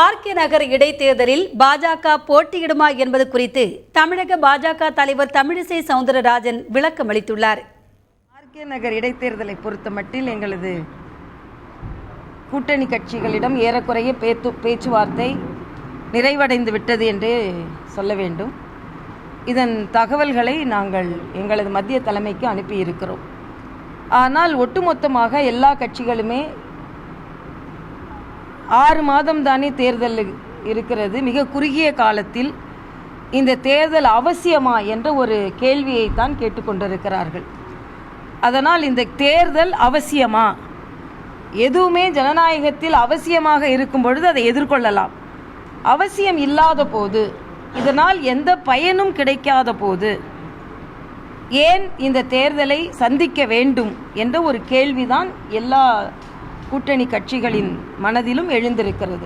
RK நகர் இடைத்தேர்தலில் பாஜக போட்டியிடுமா என்பது குறித்து தமிழக பாஜக தலைவர் தமிழிசை சவுந்தரராஜன் விளக்கம் அளித்துள்ளார். ஆர்கே நகர் இடைத்தேர்தலை பொறுத்த மட்டில் எங்களது கூட்டணி கட்சிகளிடம் ஏறக்குறைய பேச்சுவார்த்தை நிறைவடைந்து விட்டது என்றே சொல்ல வேண்டும். இதன் தகவல்களை நாங்கள் எங்களது மத்திய தலைமைக்கு அனுப்பியிருக்கிறோம். ஆனால் ஒட்டுமொத்தமாக எல்லா கட்சிகளுமே 6 மாதம் தானே தேர்தல் இருக்கிறது, மிக குறுகிய காலத்தில் இந்த தேர்தல் அவசியமா என்ற ஒரு கேள்வியை தான் கேட்டுக்கொண்டிருக்கிறார்கள். அதனால் இந்த தேர்தல் அவசியமா? எதுவுமே ஜனநாயகத்தில் அவசியமாக இருக்கும் பொழுது அதை எதிர்கொள்ளலாம். அவசியம் இல்லாத போது, இதனால் எந்த பயனும் கிடைக்காத போது ஏன் இந்த தேர்தலை சந்திக்க வேண்டும் என்ற ஒரு கேள்விதான் எல்லா கூட்டணி கட்சிகளின் மனதிலும் எழுந்திருக்கிறது.